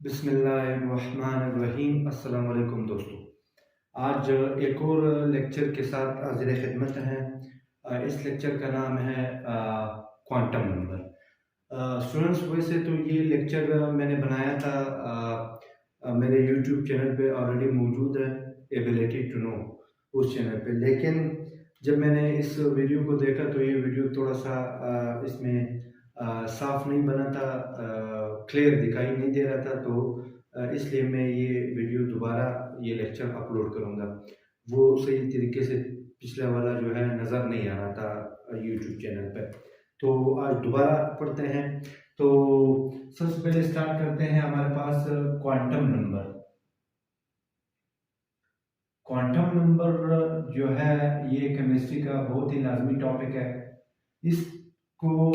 बिस्मिल्लाहिर्रहमानिर्रहीम। अस्सलाम वालेकुम दोस्तों। आज एक और लेक्चर के साथ हाज़िर खिदमत हैं। इस लेक्चर का नाम है क्वांटम नंबर। स्टूडेंट्स, वैसे तो ये लेक्चर मैंने बनाया था, मेरे यूट्यूब चैनल पे ऑलरेडी मौजूद है, एबिलिटी टू नो, उस चैनल पे। लेकिन जब मैंने इस वीडियो को देखा तो ये वीडियो थोड़ा सा इसमें साफ नहीं बना था, क्लियर दिखाई नहीं दे रहा था, तो इसलिए मैं ये वीडियो दोबारा ये लेक्चर अपलोड करूँगा। वो सही तरीके से पिछला वाला जो है नज़र नहीं आ रहा था यूट्यूब चैनल पे, तो आज दोबारा पढ़ते हैं। तो सबसे पहले स्टार्ट करते हैं हमारे पास क्वांटम नंबर। क्वांटम नंबर जो है ये केमिस्ट्री का बहुत ही लाजमी टॉपिक है। इसको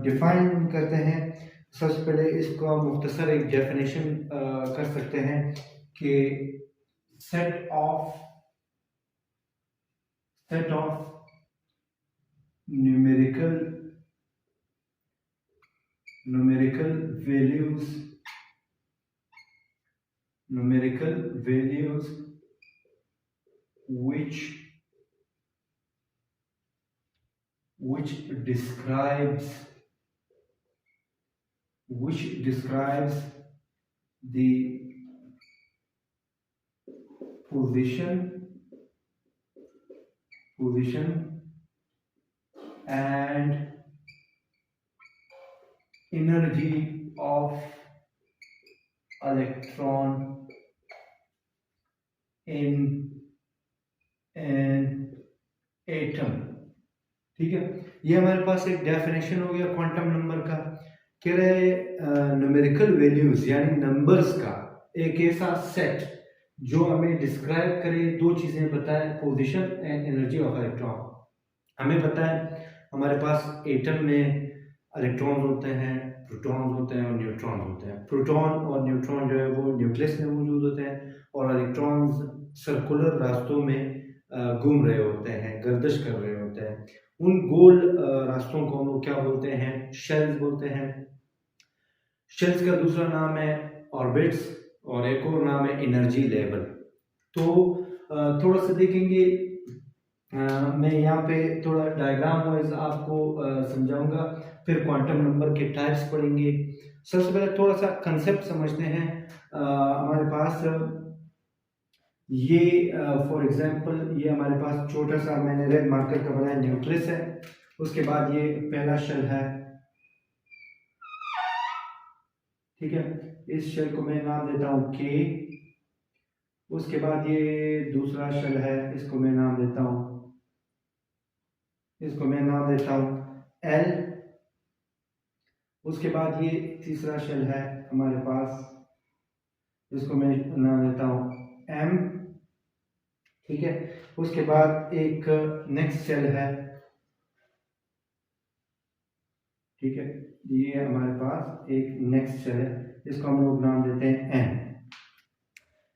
डिफाइन करते हैं। सबसे पहले इसको मुख्तसर एक डेफिनेशन कर सकते हैं कि set of numerical values which describes the position and energy of electron in an atom। ठीक है, ये हमारे पास एक डेफिनेशन हो गया क्वांटम नंबर का। कह रहे न्यूमेरिकल वैल्यूज यानी नंबर्स का एक ऐसा सेट जो हमें डिस्क्राइब करे, दो चीजें बताए, position and energy of electron. हमें पता है हमारे पास एटम में इलेक्ट्रॉन होते हैं, प्रोटॉन होते हैं और न्यूट्रॉन होते हैं। प्रोटॉन और न्यूट्रॉन जो है वो न्यूक्लियस में मौजूद होते हैं और इलेक्ट्रॉन्स सर्कुलर रास्तों में घूम रहे होते हैं, गर्दिश कर रहे होते हैं। उन गोल रास्तों को हम लोग क्या बोलते हैं? शेल्स बोलते हैं। शेल्स का दूसरा नाम है ऑर्बिट्स और एक और नाम है एनर्जी लेवल। तो थोड़ा सा देखेंगे, मैं यहाँ पे थोड़ा डायग्राम वाइज आपको समझाऊंगा, फिर क्वांटम नंबर के टाइप्स पढ़ेंगे। सबसे पहले थोड़ा सा कंसेप्ट समझते हैं। हमारे पास ये फॉर एग्जांपल ये हमारे पास छोटा सा मैंने रेड मार्कर का बनाया न्यूक्लियस है। उसके बाद ये पहला शेल है, ठीक है, इस शेल को मैं नाम देता हूँ के। उसके बाद ये दूसरा शेल है, इसको मैं नाम देता हूँ एल। उसके बाद ये तीसरा शेल है हमारे पास, इसको मैं नाम देता हूँ एम, ठीक है। उसके बाद एक नेक्स्ट शेल है, ठीक है, ये हमारे पास एक नेक्स्ट शेल है, इसको हम लोग नाम देते हैं एन।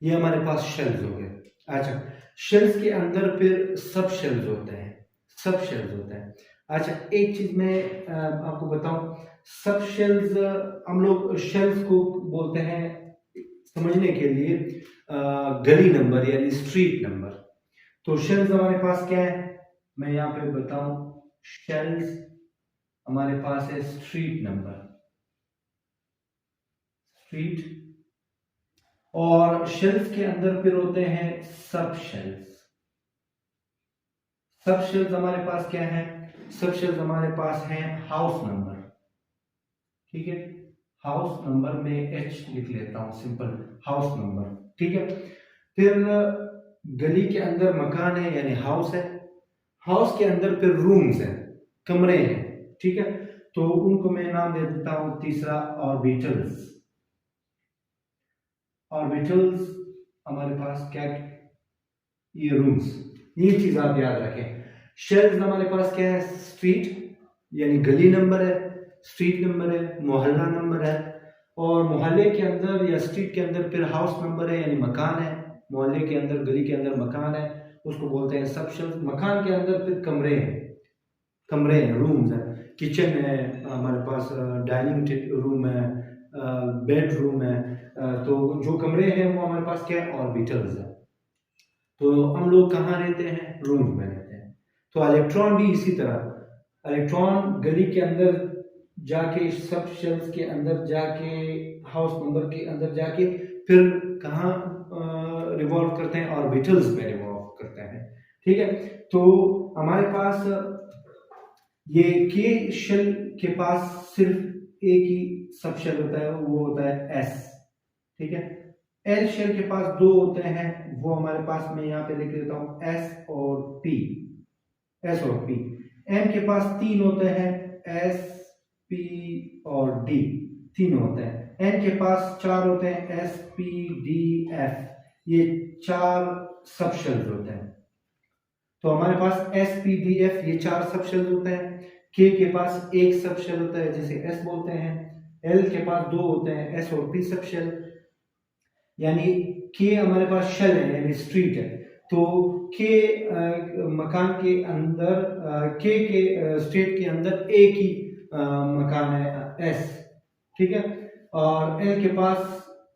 ये हमारे पास शेल्स हो गए। अच्छा, शेल्स के अंदर फिर सब शेल्स होते हैं। अच्छा, एक चीज मैं आपको बताऊं, सब शेल्स हम लोग शेल्स को बोलते हैं समझने के लिए गली नंबर यानी स्ट्रीट नंबर। तो शेल्स हमारे पास क्या है, मैं यहाँ पे बताऊं, शेल्स हमारे पास है स्ट्रीट नंबर, और शेल्स के अंदर फिर होते हैं सब शेल्स। हमारे पास क्या है? सब शेल्स हमारे पास हैं हाउस नंबर, ठीक है। हाउस नंबर में एच लिख लेता हूं, सिंपल हाउस नंबर, ठीक है। फिर गली के अंदर मकान है यानी हाउस है। हाउस के अंदर फिर रूम्स हैं, कमरे हैं, ठीक है। तो उनको मैं नाम दे देता हूं तीसरा ऑर्बिटल्स। हमारे पास क्या, ये रूम्स, ये चीज आप याद रखें। शेल्स हमारे पास क्या है? स्ट्रीट यानी गली नंबर है, स्ट्रीट नंबर है, मोहल्ला नंबर है, और मोहल्ले के अंदर या स्ट्रीट के अंदर फिर हाउस नंबर है यानी मकान है। मोहल्ले के अंदर, गली के अंदर मकान है, उसको बोलते हैं सब शेल्स। मकान के अंदर फिर कमरे हैं, रूम्स हैं, किचन है, हमारे पास डाइनिंग रूम है, बेडरूम है, तो जो कमरे हैं वो हमारे पास क्या है, ऑर्बिटल्स है। तो हम लोग कहाँ रहते हैं, रूम में रहते हैं। तो इलेक्ट्रॉन भी इसी तरह, इलेक्ट्रॉन गली के अंदर जाके, सब शेल्स के अंदर जाके, हाउस नंबर के अंदर जाके, फिर कहाँ रिवॉल्व करते हैं, ऑर्बिटल्स में रिवॉल्व करते हैं। ठीक है, तो हमारे पास ये के शेल के पास सिर्फ एक ही सब शेल होता है, वो होता है एस। ठीक है, एल शेल के पास दो होते हैं, वो हमारे पास, मैं यहाँ पे लिख देता हूँ एस और पी, एस और पी। एम के पास तीन होते हैं, एस पी और डी, तीन होते हैं। एन के पास चार होते हैं, एस पी डी एफ, ये चार सब शेल्स होते हैं। तो हमारे पास एस पी डी एफ ये चार सब शेल्स होते हैं। के पास एक सब शेल होता है जिसे एस बोलते हैं। एल के पास दो होते हैं, एस और पी सब शेल। यानी के हमारे पास शेल है, यानी स्ट्रीट है। तो के मकान के अंदर, के स्टेट के अंदर एक ही मकान है, एस। ठीक है, और एल के पास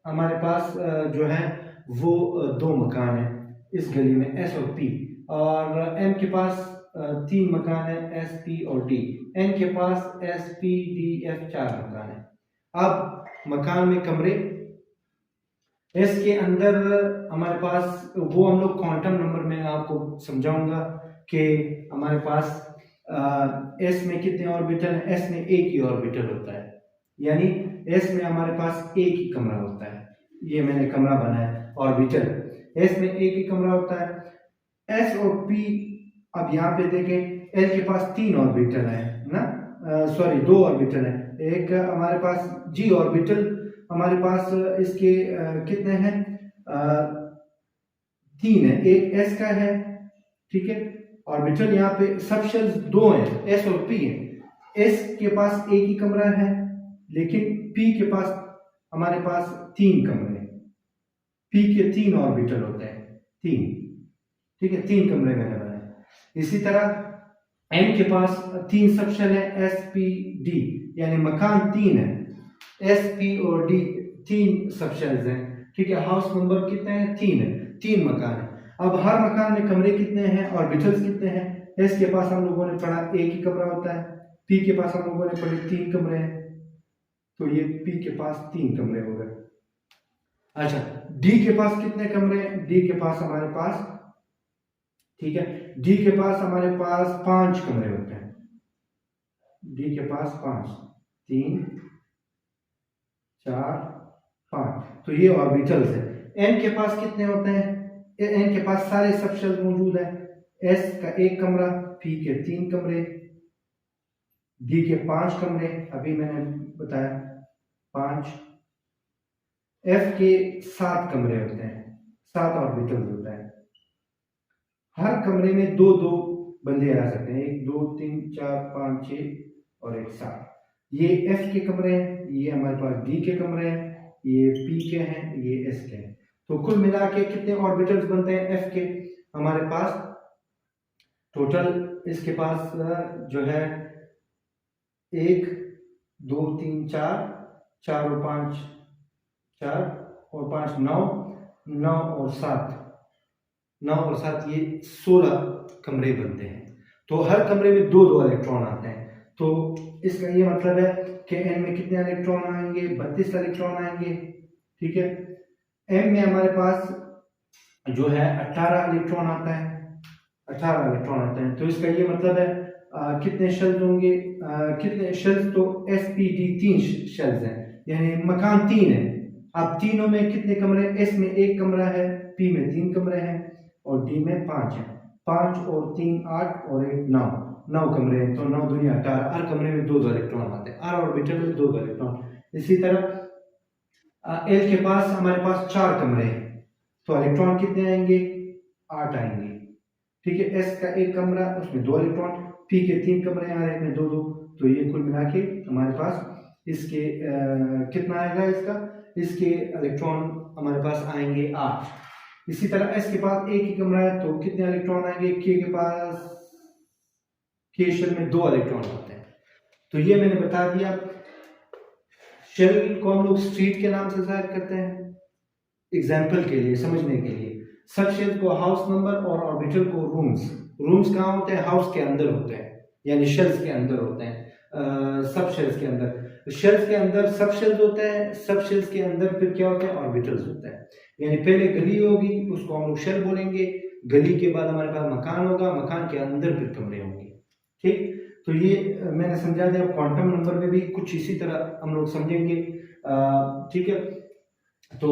हमारे पास जो है वो दो मकान है इस गली में, एस और पी। और एम के पास तीन मकान है, एस पी और डी। एन के पास एस पी डी एफ चार मकान है। अब मकान में कमरे, एस के अंदर हमारे पास, वो हम लोग क्वांटम नंबर में आपको समझाऊंगा कि हमारे पास एस में कितने ऑर्बिटल हैं। एस में एक ही ऑर्बिटल होता है, यानी एस में हमारे पास एक ही कमरा होता है। ये मैंने कमरा बनाया ऑर्बिटल, एस में एक ही कमरा होता है। एस और पी, अब यहाँ पे देखें, एल के पास तीन ऑर्बिटल है ना, सॉरी दो ऑर्बिटल है। एक हमारे पास जी ऑर्बिटल, हमारे पास इसके कितने हैं, तीन है, एक एस का है। ठीक है, ऑर्बिटल यहाँ पे सब शेल्स दो हैं, एस और पी है। एस के पास एक ही कमरा है, लेकिन पी के पास हमारे पास तीन कमरे हैं। पी के तीन ऑर्बिटल होते हैं, तीन। ठीक है, तीन कमरे मैंने बनाए। इसी तरह एन के पास तीन सब शेल है, एस पी डी, यानी मकान तीन है, एस पी और डी तीन सब शेल्स हैं। ठीक है, हाउस नंबर कितने हैं, तीन है, तीन मकान है। अब हर मकान में कमरे कितने हैं, ऑर्बिटल्स कितने हैं। एस के पास हम लोगों ने पढ़ा एक ही कमरा होता है, पी के पास हम लोगों ने पढ़े तीन कमरे हैं, तो ये पी के पास तीन कमरे हो गए। अच्छा, डी के पास कितने कमरे हैं, डी के पास हमारे पास, ठीक है, डी के पास हमारे पास पांच कमरे होते हैं। डी के पास पांच, तीन, चार, पांच, तो ये ऑर्बिटल्स है। एन के पास कितने होते हैं, एन के पास सारे सब शेल्स मौजूद है। एस का एक कमरा, पी के तीन कमरे, डी के पांच कमरे, अभी मैंने बताया पांच। एफ के सात कमरे होते हैं, सात ऑर्बिटल्स होता है। हर कमरे में दो दो बंदे आ सकते हैं, एक दो तीन चार पांच छह और एक सात। ये एफ के कमरे हैं, ये हमारे पास डी के कमरे हैं, ये पी के हैं, ये एस के हैं। तो कुल मिला के कितने ऑर्बिटल्स बनते हैं एफ के, हमारे पास टोटल इसके पास जो है एक दो तीन चार, चार और पांच चार और पांच नौ, नौ और सात, नौ और सात, ये 16 कमरे बनते हैं। तो हर कमरे में दो दो इलेक्ट्रॉन आते हैं। तो इसका ये मतलब है कि एन में कितने इलेक्ट्रॉन आएंगे, 32 इलेक्ट्रॉन आएंगे। ठीक है, एम में हमारे पास जो है 18 इलेक्ट्रॉन आता है, 18 इलेक्ट्रॉन आते हैं। तो इसका ये मतलब है कितने शेल्स होंगे, कितने शेल्स, तो एस पी डी तीन शेल्स हैं, यानी मकान तीन है। अब तीनों में कितने कमरे, एस में एक कमरा है, पी में तीन कमरे हैं और डी में पांच है। पांच और तीन आठ और एक नौ, नौ कमरे हैं। तो 9 दूनी 18, हर कमरे में दो दो इलेक्ट्रॉन आते हैं, हर ऑर्बिटल में दो दो इलेक्ट्रॉन। इसी तरह एल के पास हमारे पास चार कमरे हैं, तो इलेक्ट्रॉन कितने आएंगे, 8 आएंगे। ठीक है, एस का एक कमरा, उसमें दो इलेक्ट्रॉन, पी के तीन कमरे आ रहे हैं, दो दो, तो ये कुल मिला के हमारे पास इसके कितना आएगा, इसके इलेक्ट्रॉन हमारे पास आएंगे 8। इसी तरह एस के पास एक ही कमरा है, तो कितने इलेक्ट्रॉन आएंगे, के पास, के शेल में दो इलेक्ट्रॉन होते हैं। तो ये मैंने बता दिया शेल को हम लोग स्ट्रीट के नाम से जाहिर करते हैं। एग्जाम्पल के लिए, समझने के लिए, सब शेल को हाउस नंबर और ऑर्बिटल को रूम्स। रूम्स कहाँ होते हैं? हाउस के अंदर होते हैं, यानी शेल्स के अंदर होते हैं, सब शेल्स के अंदर। शेल्स के अंदर सब शेल्स होते हैं, सब शेल्स के अंदर फिर क्या होता है? ऑर्बिटल्स होता है। यानी पहले गली होगी, उसको हम लोग शेल बोलेंगे, गली के बाद हमारे पास मकान होगा, मकान के अंदर फिर कमरे होंगे। ठीक, तो ये मैंने समझा दिया। क्वांटम नंबर में भी कुछ इसी तरह हम लोग समझेंगे। ठीक है, तो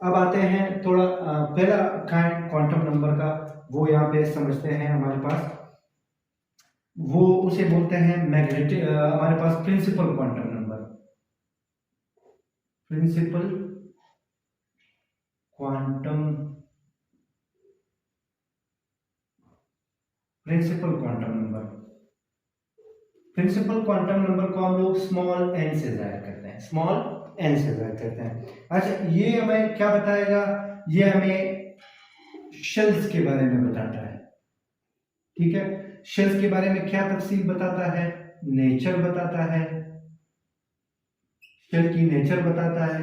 अब आते हैं थोड़ा पहला काइंड क्वांटम नंबर का, वो यहाँ पे समझते हैं हमारे पास। वो उसे बोलते हैं मैग्नेटिक, हमारे पास principal quantum number. Principal quantum number. Principal quantum number को हम लोग स्मॉल एन से जाहिर करते हैं, स्मॉल एन से जाहिर करते हैं। अच्छा, ये हमें क्या बताएगा? ये हमें शेल्स के बारे में बताता है। ठीक है, शेल्स के बारे में क्या तफसील बताता है? नेचर बताता है, शेल की नेचर बताता है,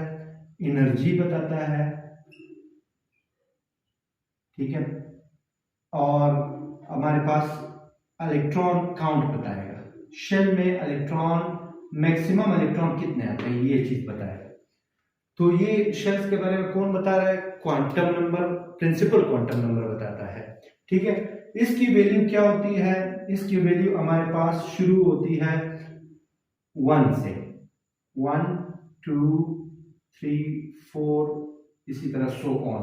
एनर्जी बताता है। ठीक है, और हमारे पास इलेक्ट्रॉन काउंट बताएगा। शेल में इलेक्ट्रॉन, मैक्सिमम इलेक्ट्रॉन कितने आते हैं, ये चीज बताएगा। तो ये शेल्स के बारे में कौन बता रहा है? Quantum number, principal quantum number बताता है। ठीक है, इसकी वैल्यू क्या होती है? इसकी वैल्यू हमारे पास शुरू होती है 1 से, 1 2 3 4 इसी तरह सो ऑन।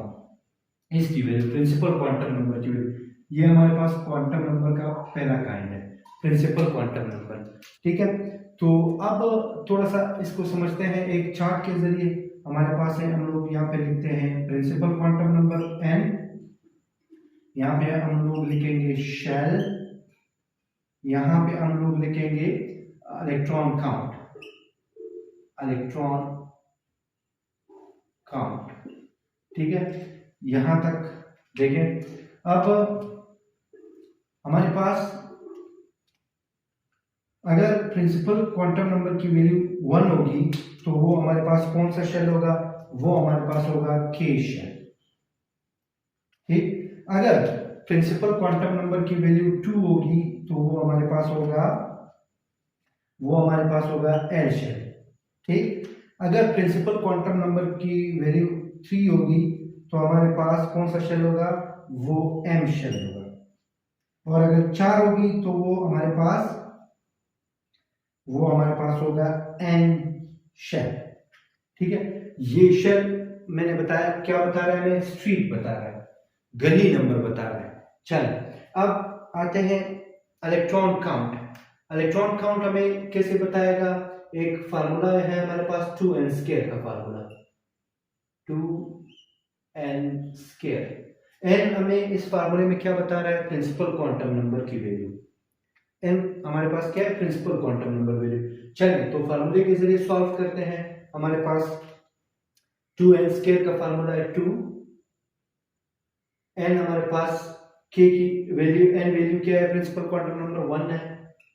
इसकी वैल्यू प्रिंसिपल क्वांटम नंबर की वैल्यू, ये हमारे पास क्वांटम नंबर का पहला काइंड है, प्रिंसिपल क्वांटम नंबर। ठीक है, तो अब थोड़ा सा इसको समझते हैं एक चार्ट के जरिए। हमारे पास है, हम लोग यहाँ पे लिखते हैं प्रिंसिपल क्वांटम नंबर n, यहाँ पे हम लोग लिखेंगे शेल, यहाँ पे हम लोग लिखेंगे इलेक्ट्रॉन काउंट, इलेक्ट्रॉन काउंट। ठीक है, यहां तक देखें। अब हमारे पास अगर प्रिंसिपल क्वांटम नंबर की वैल्यू 1 होगी तो वो हमारे पास कौन सा शेल होगा? वो हमारे पास होगा के शेल। ठीक, अगर प्रिंसिपल क्वांटम नंबर की वैल्यू 2 होगी तो वो हमारे पास होगा एल शेल। ठीक, अगर प्रिंसिपल क्वांटम नंबर की वैल्यू 3 होगी तो हमारे पास कौन सा शेल होगा? वो एम शेल होगा। और अगर 4 होगी तो वो हमारे पास होगा एन शेल। ठीक है, ये शेल मैंने बताया, क्या बता रहा है? हमें स्ट्रीट बता रहा है, गली नंबर बता रहा है। चल, अब आते हैं इलेक्ट्रॉन काउंट। इलेक्ट्रॉन काउंट हमें कैसे बताएगा? एक फार्मूला है हमारे पास, 2n स्क्वायर का फार्मूला, 2n स्क्वायर। n हमें इस फार्मूले में क्या बता रहा है? प्रिंसिपल क्वांटम नंबर की वैल्यू। n हमारे पास क्या है? Principal quantum number value. चलिए, तो फार्मूले के जरिए सॉल्व करते हैं। हमारे पास 2n स्क्वायर का फार्मूला है 2, n हमारे पास k की वैल्यू, n वैल्यू क्या है? प्रिंसिपल क्वांटम नंबर 1 है,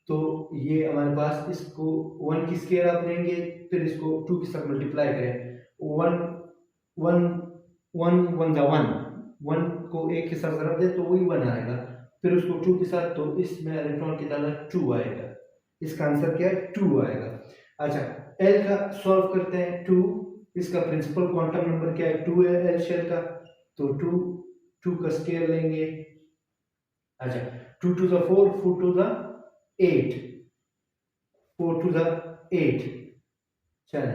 तो ये हमारे पास, इसको 1 की स्क्वायर आप लेंगे, फिर इसको 2 के साथ मल्टीप्लाई करें, 1 1 1 1 जा 1, 1 को 1 के साथ ज़रब दे तो वही 1 आएगा, फिर उसको 2 के साथ, तो इसमें इलेक्ट्रॉन की तादाद 2 आएगा। इसका आंसर क्या है? 2 आएगा। अच्छा, एल का सॉल्व करते हैं। 2, इसका प्रिंसिपल क्वांटम नंबर क्या है? 2 है एल शेल का, तो 2 का स्क्वायर लेंगे। अच्छा, 2 to the 4, 4 to the 8, 4 to the 8। चले,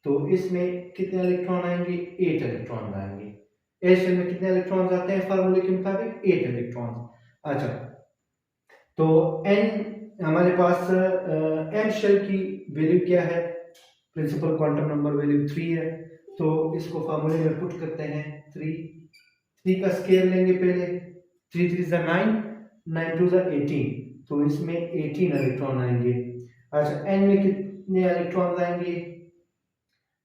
तो इसमें कितने इलेक्ट्रॉन आएंगे? 8 इलेक्ट्रॉन आएंगे। एल शेल में कितने इलेक्ट्रॉन आते हैं फार्मूले के मुताबिक? 8 इलेक्ट्रॉन। अच्छा, तो n हमारे पास एम शेल की वैल्यू क्या है? प्रिंसिपल क्वांटम नंबर वैल्यू 3 है, तो इसको फार्मूले में पुट करते हैं। 3 का स्क्वायर लेंगे पहले, 3 3 जा 9, 9 2 जा 18, तो इसमें 18 इलेक्ट्रॉन आएंगे। अच्छा, n में कितने इलेक्ट्रॉन आएंगे?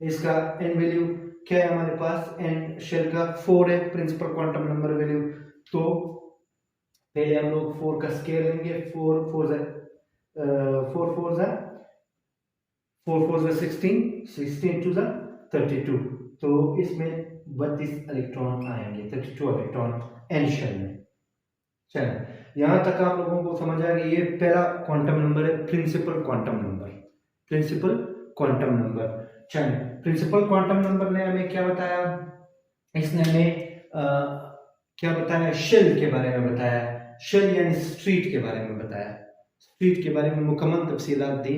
इसका n वैल्यू क्या है हमारे पास? n शेल का 4 है प्रिंसिपल क्वांटम नंबर वैल्यू, तो पहले हम लोग 4 का स्क्वायर लेंगे, 4 4 जा 4 4 जा 4 4 ज़ा 16, 16 2 ज़ा 32, तो इसमें 32 इलेक्ट्रॉन आएंगे, 32 इलेक्ट्रॉन एन शेल में। चलो यहाँ तक आप लोगों को समझ आ गया। ये पहला क्वांटम नंबर है, principal quantum number, principal quantum number. चलो प्रिंसिपल क्वांटम नंबर ने हमें क्या बताया, इसने हमें क्या बताया, शेल के बारे में बताया, शेल यानी स्ट्रीट के बारे में बताया, स्ट्रीट के बारे में मुकम्मल तफसीलात दी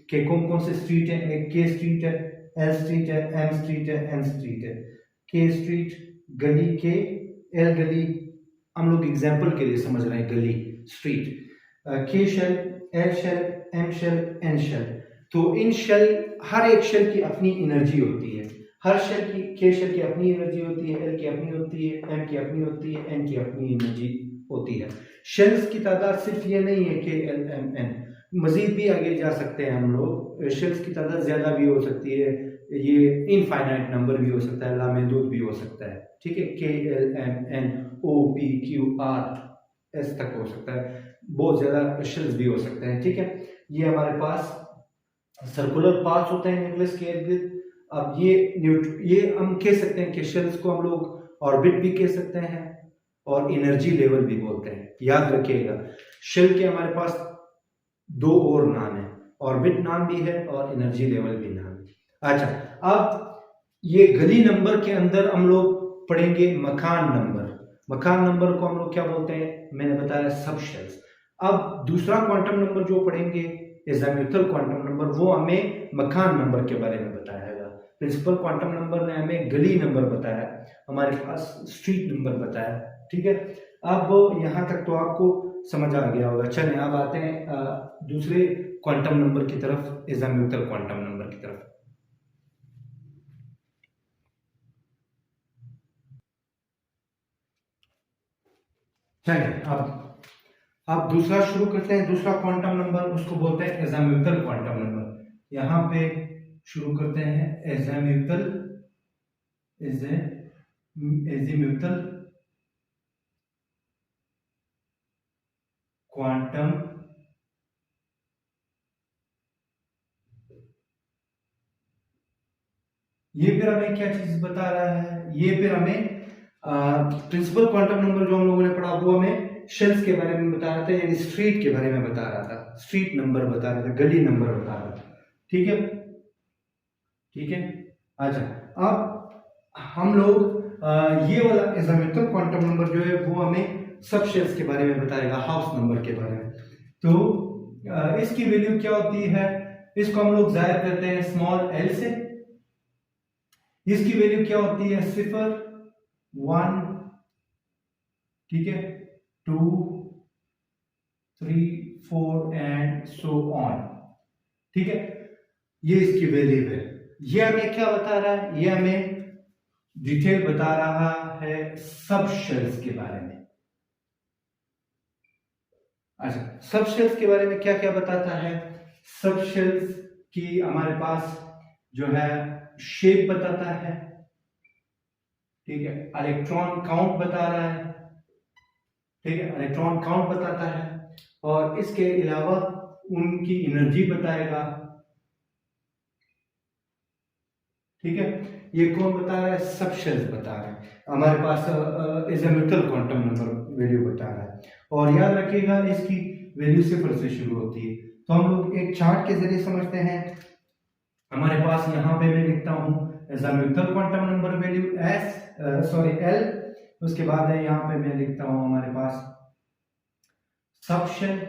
कि कौन कौन से स्ट्रीट है, एक के स्ट्रीट है, एल स्ट्रीट है, एम स्ट्रीट है, एन स्ट्रीट है। के स्ट्रीट गली, के एल गली, हम लोग एग्जाम्पल के लिए समझ रहे हैं गली street, K shell, L shell, M shell, N shell. तो इन शेल, हर एक शेल की अपनी एनर्जी होती है, हर शेल की, के शेल की अपनी एनर्जी होती है, एल की अपनी होती है, एम की अपनी होती है, एन की अपनी एनर्जी होती है। शेल्स की तादाद सिर्फ ये नहीं है के एल एम एन, मजीद भी आगे जा सकते हैं हम लोग, शेल्स की तादाद ज्यादा भी हो सकती है, ये इनफाइनाइट नंबर भी हो सकता है, लामहदूद भी हो सकता है, ठीक है। K L M N O P Q R S तक हो सकता है, बहुत ज्यादा शेल्स भी हो सकते हैं, ठीक है। ये हमारे पास सर्कुलर पाथ होते हैं न्यूक्लियस के इर्द गिर्द। अब ये हम कह सकते हैं कि शेल्स को हम लोग ऑर्बिट भी कह सकते हैं और एनर्जी लेवल भी बोलते हैं। याद रखिएगा शेल के हमारे पास दो और नाम है, ऑर्बिट नाम भी है और एनर्जी लेवल भी नाम है। अच्छा, अब ये गली नंबर के अंदर हम लोग पढ़ेंगे मकान नंबर। मकान नंबर को हम लोग क्या बोलते हैं, मैंने बताया सब शेल्स। अब दूसरा क्वांटम नंबर जो पढ़ेंगे एज़ाम्यूथल क्वांटम नंबर, वो हमें मकान नंबर के बारे में बताएगा। प्रिंसिपल क्वांटम नंबर ने हमें गली नंबर बताया, हमारे पास स्ट्रीट नंबर बताया, ठीक है। अब यहाँ तक तो आपको समझ आ गया होगा। चलें अब आते हैं दूसरे क्वांटम नंबर की तरफ, एज़ाम्यूथल क्वांटम नंबर की तरफ। चलिए अब दूसरा शुरू करते हैं। दूसरा क्वांटम नंबर उसको बोलते हैं एज़ाम्यूथल क्वांटम नंबर। यहाँ पे शुरू करते हैं एज़ाम्यूथल, एज़ीम्यूथल क्वांटम ये फिर हमें क्या चीज बता रहा है, ये फिर हमें प्रिंसिपल क्वांटम नंबर जो हम लोगों ने पढ़ा वो हमें शेल्स के बारे में बता रहा था, यानी स्ट्रीट के बारे में बता रहा था, स्ट्रीट नंबर बता रहा था, गली नंबर बता रहा था, ठीक है, ठीक है। अच्छा, अब हम लोग ये वाला एज़ाम्यूथल क्वांटम नंबर जो है वो हमें सब शेल्स के बारे में बताएगा, हाउस नंबर के बारे में। तो इसकी वैल्यू क्या होती है, इसको हम लोग जाहिर करते हैं स्मॉल एल से। इसकी वैल्यू क्या होती है, 0 1, ठीक है, 2 3 4 एंड सो ऑन, ठीक है। ये इसकी वैल्यू है। ये हमें क्या बता रहा है, ये हमें डिटेल बता रहा है सब शेल्स के बारे में। अच्छा, सब शेल्स के बारे में क्या क्या बताता है, सब शेल्स की हमारे पास जो है शेप बताता है, ठीक है, इलेक्ट्रॉन काउंट बता रहा है, ठीक है, इलेक्ट्रॉन काउंट बताता है, और इसके अलावा उनकी एनर्जी बताएगा, ठीक है। ये कौन बता रहा है, सब शेल्स बता रहे हैं। हमारे पास एज़ाम्यूथल क्वांटम नंबर वैल्यू बता रहा है, और याद रखिएगा इसकी वैल्यू 0 से शुरू होती है। तो हम लोग एक चार्ट के जरिए समझते हैं। हमारे पास यहाँ पे मैं लिखता हूँ एज़ाम्यूथल क्वांटम नंबर वैल्यू एल, उसके बाद है यहाँ पे मैं लिखता हूँ हमारे पास सब शेल,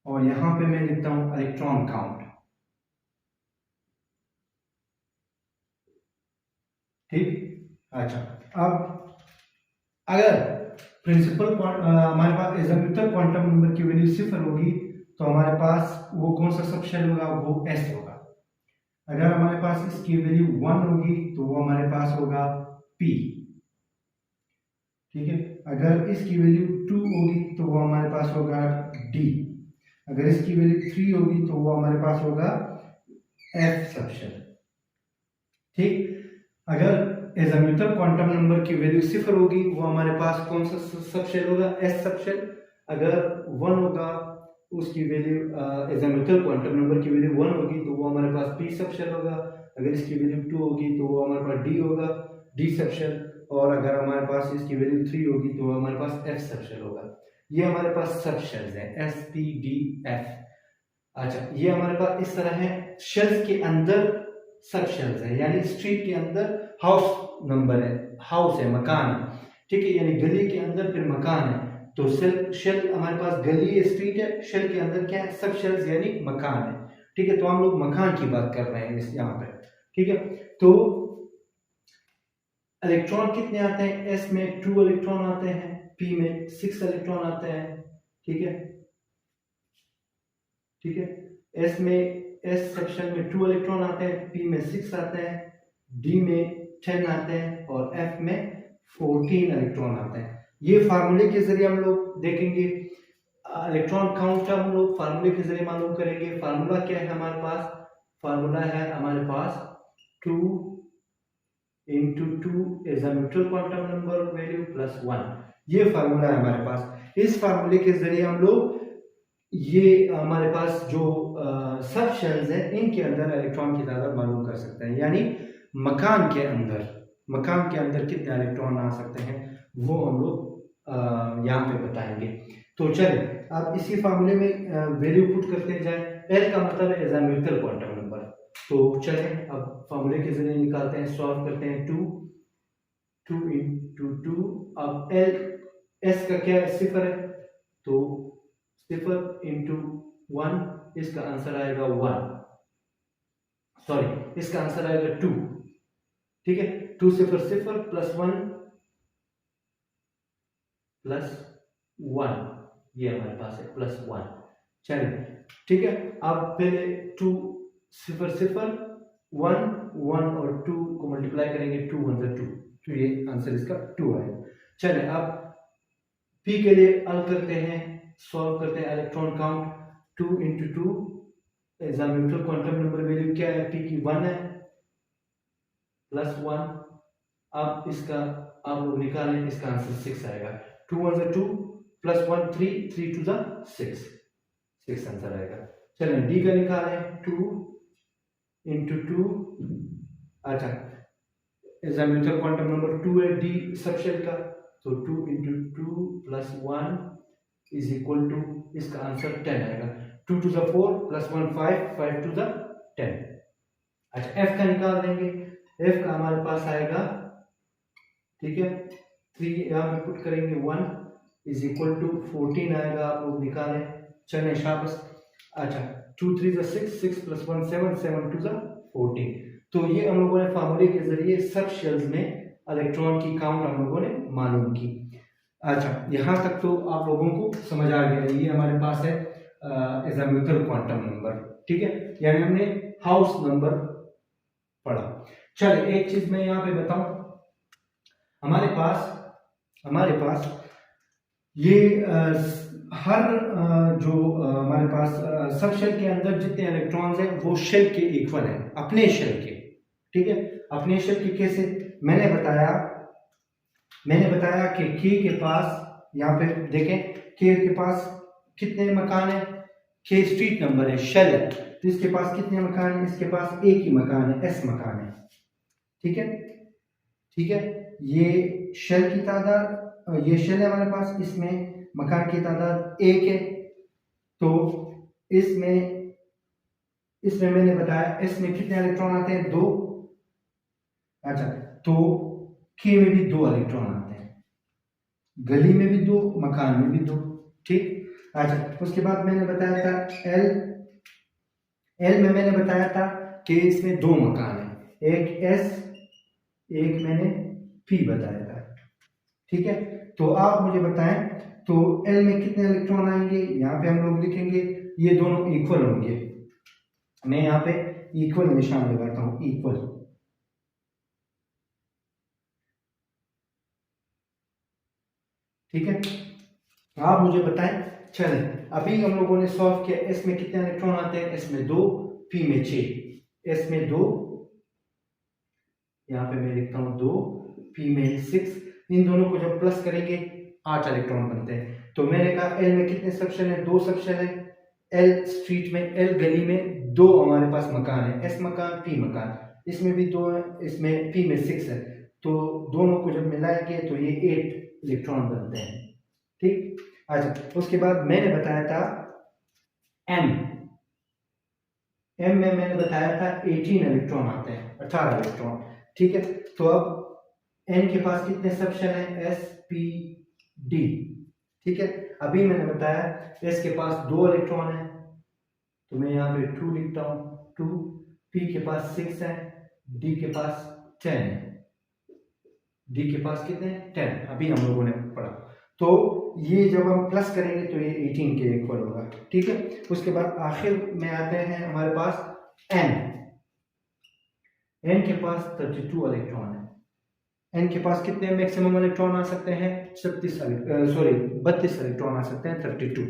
और यहां पे मैं लिखता हूं इलेक्ट्रॉन काउंट, ठीक। अच्छा, अब अगर प्रिंसिपल हमारे पास एज़ाम्यूथल क्वांटम नंबर की वैल्यू 0 होगी तो हमारे पास वो कौन सा सब शेल होगा, वो एस होगा। अगर हमारे पास इसकी वैल्यू 1 होगी तो वो हमारे पास होगा पी, ठीक है। अगर इसकी वैल्यू 2 होगी तो वो हमारे पास होगा डी। अगर इसकी वैल्यू 3 होगी तो वो हमारे पास होगा एफ सब शेल, ठीक। अगर एज़ाम्यूथल क्वांटम नंबर की वैल्यू 0 होगी वो हमारे पास कौन सा सब शेल होगा, एस सब शेल। अगर 1 होगा उसकी वैल्यू एजेम्यूथल क्वांटम नंबर की वैल्यू 1 होगी तो वो हमारे पास p सब शेल होगा। अगर इसकी वैल्यू 2 होगी तो वो हमारे पास d होगा, d सब शेल। और अगर हमारे पास इसकी वैल्यू 3 होगी तो हमारे पास f सब शेल होगा। ये हमारे पास सब शेल्स हैं s p d f। अच्छा, ये हमारे पास इस तरह है, शेल्स के अंदर सब शेल्स है, यानी स्ट्रीट के अंदर हाउस नंबर है, हाउस है, मकान है, ठीक है, यानी गली के अंदर फिर मकान है। तो शेल हमारे पास गली है, स्ट्रीट है, शेल के अंदर क्या है, सब शेल्स यानी मकान है, ठीक है। तो हम लोग मकान की बात कर रहे हैं इस यहाँ पे, ठीक है। तो इलेक्ट्रॉन कितने आते हैं, एस में 2 इलेक्ट्रॉन आते हैं, पी में 6 इलेक्ट्रॉन आते हैं, ठीक है, ठीक है। एस में, एस सेक्शन में 2 इलेक्ट्रॉन आते हैं, पी में 6 आते हैं, डी में 10 आते हैं और एफ में 14 इलेक्ट्रॉन आते हैं। ये फार्मूले के जरिए हम लोग देखेंगे, इलेक्ट्रॉन काउंट हम लोग फार्मूले के जरिए मालूम करेंगे। फार्मूला क्या है हमारे पास, फार्मूला है हमारे पास 2 into 2 is a neutral quantum number value plus 1। ये फार्मूला है हमारे पास। इस फार्मूले के जरिए हम लोग ये हमारे पास जो सब शेल्स हैं इनके अंदर इलेक्ट्रॉन की तादाद मालूम कर सकते हैं, यानी मकान के अंदर कितने इलेक्ट्रॉन आ सकते हैं वो हम लोग यहाँ पे बताएंगे। तो चलिए अब इसी फार्मूले में वैल्यू पुट करते जाए। एल का मतलब है एजेम्यूथल क्वांटम नंबर। तो चलें अब फार्मूले के जरिए निकालते हैं, सॉल्व करते हैं। 2 into 2, अब एल, एस का क्या है, 0 है, तो 0 into 1, इसका आंसर आएगा 1, सॉरी इसका आंसर आएगा 2, ठीक है। 2 0 0 प्लस 1 प्लस 1, ये हमारे पास है प्लस 1। चलिए ठीक है, अब पहले 2 0 0 1 1 और 2 को मल्टीप्लाई करेंगे, 2 1 2, तो ये आंसर इसका 2 आएगा। चलिए अब p के लिए हल करते हैं, सॉल्व करते हैं। Electron count 2 into 2 azimuthal quantum number value क्या है, p की 1 है, प्लस 1। अब इसका आप लोग निकालें, इसका आंसर 6 आएगा। 2 1 2 प्लस 1 3 3 2 6 आंसर आएगा। चलें डी का निकालें, 2 into 2, अच्छा एजेम्यूथल क्वांटम नंबर 2 है, डी सबशेल का, तो 2 into 2 plus 1 is equal to, इसका आंसर 10 आएगा। 2 to the 4 plus 1 5 5 to the 10। अच्छा एफ का निकाल देंगे, एफ का हमारे पास आएगा, ठीक है, 3 यहाँ पे पुट करेंगे, 1 इज इक्वल टू 14 आएगा, आप लोग निकालें। चलें शाबाश। अच्छा 2 3 the 6 6 plus 1 7 7 to the 14। तो ये हम लोगों ने फार्मूले के जरिए सब शेल्स में इलेक्ट्रॉन की काउंट हम लोगों ने मालूम की। अच्छा यहाँ तक तो आप लोगों को समझ आ गया। ये हमारे पास है एजेम्यूथल क्वांटम नंबर, ठीक है, यानी हमने हाउस नंबर पढ़ा। चलिए एक चीज मैं यहाँ पे बताऊं, हमारे पास ये हर जो हमारे पास सब शेल के अंदर जितने इलेक्ट्रॉन्स हैं वो शेल के इक्वल हैं, अपने शेल के, ठीक है। अपने शेल के कैसे, मैंने बताया कि के के पास, यहाँ पे देखें, के के पास कितने मकान है, के स्ट्रीट नंबर है, शेल है, तो इसके पास कितने मकान है, इसके पास एक ही मकान है, एस मकान है, ठीक है, ठीक है। ये शेल की तादाद, ये शेल है हमारे पास, इसमें मकान की तादाद एक है, तो इसमें मैंने बताया इसमें कितने इलेक्ट्रॉन आते हैं, 2। अच्छा तो के में भी 2 इलेक्ट्रॉन आते हैं, गली में भी 2, मकान में भी 2, ठीक। अच्छा उसके बाद मैंने बताया था एल में मैंने बताया था कि इसमें 2 मकान है, एक एस, एक मैंने पी बताया था, ठीक है। तो आप मुझे बताएं तो एल में कितने इलेक्ट्रॉन आएंगे, यहाँ पे हम लोग लिखेंगे ये दोनों इक्वल होंगे, मैं यहाँ पे इक्वल निशान लगाता हूं, इक्वल, ठीक है। आप मुझे बताएं। चलें अभी हम लोगों ने सॉल्व किया, एस में कितने इलेक्ट्रॉन आते हैं, एस में 2, पी में 6, एस में 2, यहाँ पे मैं लिखता हूं 2, पी में 6, इन दोनों को जब प्लस करेंगे 8 इलेक्ट्रॉन बनते हैं। तो मैंने कहा एल में कितने सब शेल है, 2 सब शेल है, एल स्ट्रीट में, एल गली में दो हमारे पास मकान है, एस मकान पी मकान, इसमें भी दो है, इसमें पी में 6 है, तो दोनों को जब मिलाएंगे तो ये 8 इलेक्ट्रॉन बनते हैं। ठीक, अच्छा उसके बाद मैंने बताया था एम में मैंने बताया था 18 इलेक्ट्रॉन आते हैं, 18 इलेक्ट्रॉन। ठीक है, तो अब एन के पास कितने सब शेल हैं, एस पी डी। ठीक है, अभी मैंने बताया एस के पास 2 इलेक्ट्रॉन है, तो मैं यहाँ पे 2 लिखता हूँ, 2, पी के पास 6 है, डी के पास 10 है, डी के पास कितने 10, अभी हम लोगों ने पढ़ा। तो ये जब हम प्लस करेंगे तो ये 18 के इक्वल होगा। ठीक है, उसके बाद आखिर में आते हैं हमारे पास एन के पास 32 इलेक्ट्रॉन है, एन के पास कितने मैक्सिमम इलेक्ट्रॉन आ सकते हैं, 32 इलेक्ट्रॉन आ सकते हैं, 32।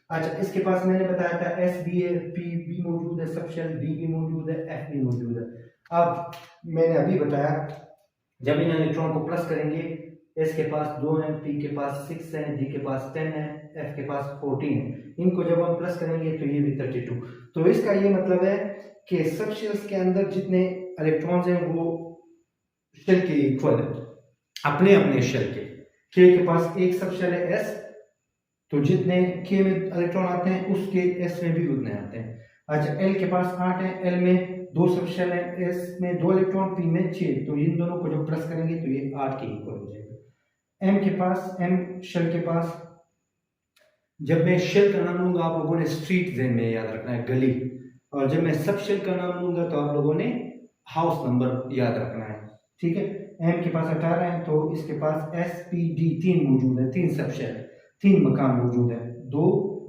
अच्छा, इसके पास मैंने बताया था एस भी है, पी भी मौजूद है, सब शेल डी भी मौजूद है, एफ भी मौजूद है। अब मैंने अभी बताया जब इन इलेक्ट्रॉन को प्लस करेंगे, एस के पास 2 है, पी के पास 6 है, डी के पास 10 है, एफ के पास 14 है, इनको जब हम प्लस करेंगे तो ये भी 32। तो इसका ये मतलब है कि सब शेल्स के अंदर जितने इलेक्ट्रॉन्स हैं वो शेल के इक्वल है, अपने अपने शेल के पास एक सब शेल है एस, तो जितने के में इलेक्ट्रॉन आते हैं उसके एस में भी उतने आते हैं। अच्छा, एल के पास 8 है, एल में 2 सब शेल है, एस में 2 इलेक्ट्रॉन, पी में 6, तो इन दोनों को जब प्लस करेंगे तो ये 8 के इक्वल हो जाएगा। एम के पास, एम शेल के पास, जब मैं शेल का नाम लूंगा आप लोगों ने स्ट्रीट जेन में याद रखना है, गली, और जब मैं सब शेल का नाम लूंगा तो आप लोगों ने हाउस नंबर याद रखना है। ठीक है, एम के पास 18 है, तो इसके पास एस पी डी 3 मौजूद है, 3 सब शेल, 3 मकान मौजूद है, 2,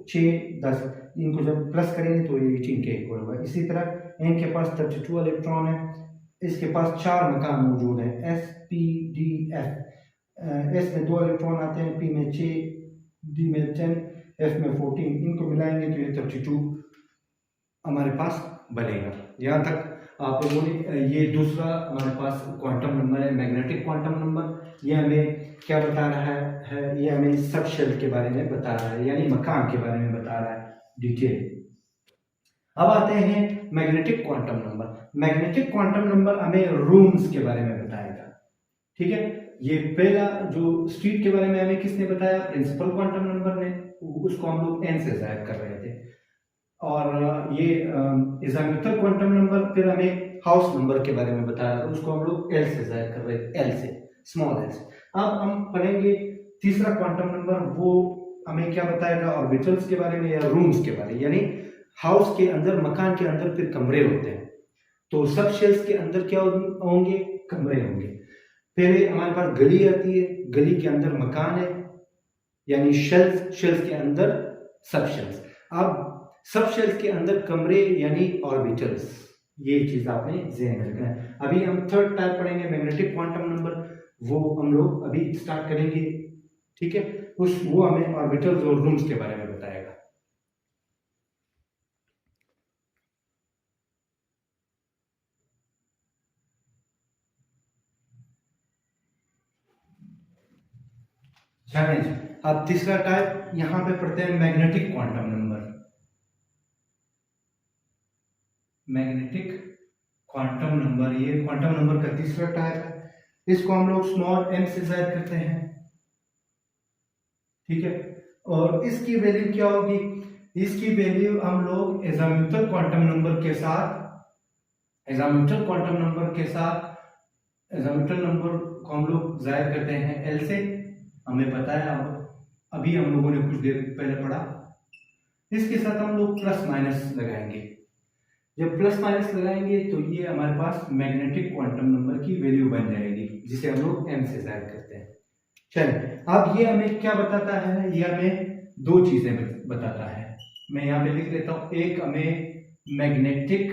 6, 10, इनको जब प्लस करेंगे तो ये 18 के इक्वल होगा। इसी तरह एन के पास 32 इलेक्ट्रॉन है, इसके पास 4 मकान मौजूद है, S P D F, S में 2 इलेक्ट्रॉन आते हैं, पी में 6, डी में 10, एफ में 14, इनको मिलाएंगे तो ये 32 हमारे पास बनेगा। यहाँ तक आप लोगों ने ये दूसरा हमारे पास क्वांटम नंबर है, मैग्नेटिक क्वांटम नंबर। ये हमें क्या बता रहा है, ये हमें सब शेल के बारे में बता रहा है, यानी मकान के बारे में बता रहा है डिटेल। अब आते हैं magnetic quantum number. Magnetic quantum number हमें रूम्स के बारे में बताएगा। ठीक है, ये पहला जो स्ट्रीट के बारे में हमें किसने बताया, प्रिंसिपल क्वांटम नंबर ने, उसको हम लोग एन से जाहिर कर रहे थे। और ये इजामियल क्वांटम नंबर फिर हमें हाउस नंबर के बारे में बताया, उसको हम लोग एल से जाहिर कर रहे थे, एल से, स्मॉल एल से। अब हम पढ़ेंगे तीसरा क्वांटम नंबर, वो हमें क्या बताएगा, ऑर्बिटल्स के बारे में या रूम्स के बारे में, यानी हाउस के अंदर, मकान के अंदर फिर कमरे होते हैं, तो सब शेल्स के अंदर क्या होंगे, कमरे होंगे। पहले हमारे पास गली आती है, गली के अंदर मकान है, यानी शेल्स, शेल्स के अंदर सब शेल्स। अब सब शेल्स के अंदर कमरे यानी ऑर्बिटल्स, ये चीज आपने ध्यान में रखना है। अभी हम थर्ड टाइप पढ़ेंगे मैग्नेटिक क्वांटम नंबर, वो हम लोग अभी स्टार्ट करेंगे। ठीक है, वो हमें ऑर्बिटल्स और रूम्स के बारे में बताएगा। अब तीसरा टाइप यहां पे पढ़ते हैं magnetic quantum number. Magnetic quantum number, ये क्वांटम नंबर का तीसरा टाइप है, इसको हम लोग स्मॉल एम से जाहिर करते हैं। ठीक है, और इसकी वैल्यू क्या होगी, इसकी वैल्यू हम लोग एजाम्यूटल क्वांटम नंबर के साथ, एजाम्यूटल क्वांटम नंबर के साथ, एजाम्यूटल नंबर को हम लोग जाहिर करते हैं एल से, हमें पता है, अब अभी हम लोगों ने कुछ देर पहले पढ़ा। इसके साथ हम लोग प्लस माइनस लगाएंगे, जब प्लस माइनस लगाएंगे तो ये हमारे पास मैग्नेटिक क्वांटम नंबर की वैल्यू बन जाएगी, जिसे हम लोग एम से जाहिर करते हैं। चलिए, अब ये हमें क्या बताता है, ये हमें दो चीजें बताता है, मैं यहाँ पे लिख देता हूं। एक हमें मैग्नेटिक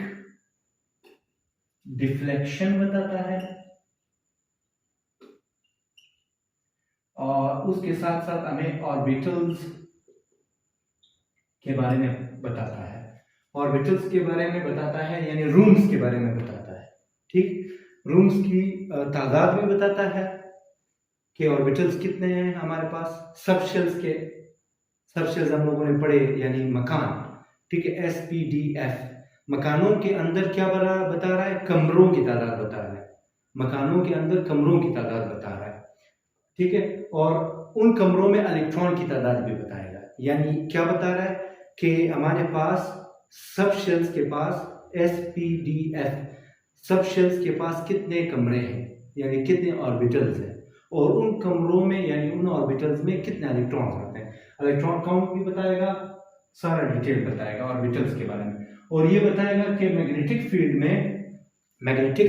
डिफ्लेक्शन बताता है, और उसके साथ साथ हमें ऑर्बिटल्स के बारे में बताता है, ऑर्बिटल्स के बारे में बताता है, यानी रूम्स के बारे में बताता है। ठीक, रूम्स की तादाद भी बताता है कि ऑर्बिटल्स कितने हैं हमारे पास, सब शेल्स के, सब शेल्स हम लोगों ने पढ़े, यानी मकान, ठीक है, SPDF मकानों के अंदर क्या बता रहा है, कमरों की तादाद बता रहा है, मकानों के अंदर कमरों की तादाद बता रहा है, ठीक है, और उन कमरों में इलेक्ट्रॉन की तादाद भी बताएगा। यानी क्या बता रहा है कि हमारे पास सब शेल्स के पास SPDF सब शेल्स के पास कितने कमरे हैं, यानी कितने ऑर्बिटल्स हैं, और उन कमरों में यानी उन ऑर्बिटल्स में कितने इलेक्ट्रॉन्स आते हैं। इलेक्ट्रॉन काउंट भी बताएगा, सारा डिटेल बताएगा ऑर्बिटल्स के बारे में, और ये बताएगा कि मैग्नेटिक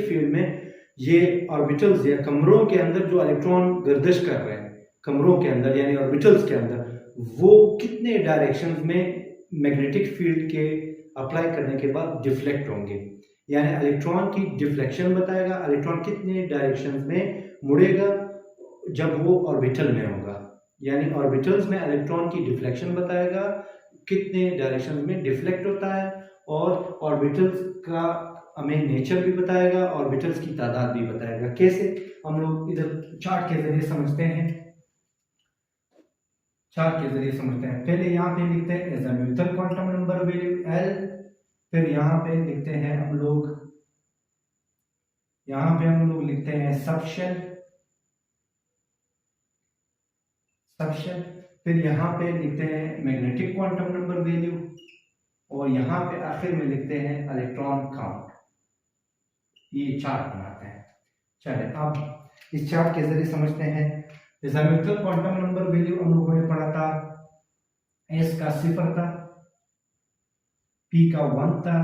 फील्ड में ये ऑर्बिटल्स या कमरों के अंदर जो इलेक्ट्रॉन गर्दिश कर रहे हैं कमरों के अंदर यानी ऑर्बिटल्स के अंदर, वो कितने डायरेक्शंस में मैग्नेटिक फील्ड के अप्लाई करने के बाद डिफ्लेक्ट होंगे, यानी इलेक्ट्रॉन की डिफ्लेक्शन बताएगा, इलेक्ट्रॉन कितने डायरेक्शंस में मुड़ेगा जब वो ऑर्बिटल में होगा, यानी ऑर्बिटल्स में इलेक्ट्रॉन की डिफ्लेक्शन बताएगा, कितने डायरेक्शंस में डिफ्लेक्ट होता है, और ऑर्बिटल्स का हमें नेचर भी बताएगा, ऑर्बिटल्स की तादाद भी बताएगा। कैसे, हम लोग इधर चार्ट के जरिए समझते हैं, पहले यहाँ पे लिखते हैं एज़ीमुथल क्वांटम नंबर वैल्यू L, फिर यहाँ पे लिखते हैं हम लोग लिखते हैं सबशेल, फिर यहाँ पे लिखते हैं मैग्नेटिक क्वांटम नंबर वैल्यू, और यहाँ पे आखिर में लिखते हैं इलेक्ट्रॉन काउंट। ये चार्ट बनाते हैं। चलिए अब इस चार्ट के जरिए समझते हैं। एज़ीमुथल क्वांटम नंबर वैल्यू हम लोगों ने पढ़ा था, S का 0 था, P का 1 था,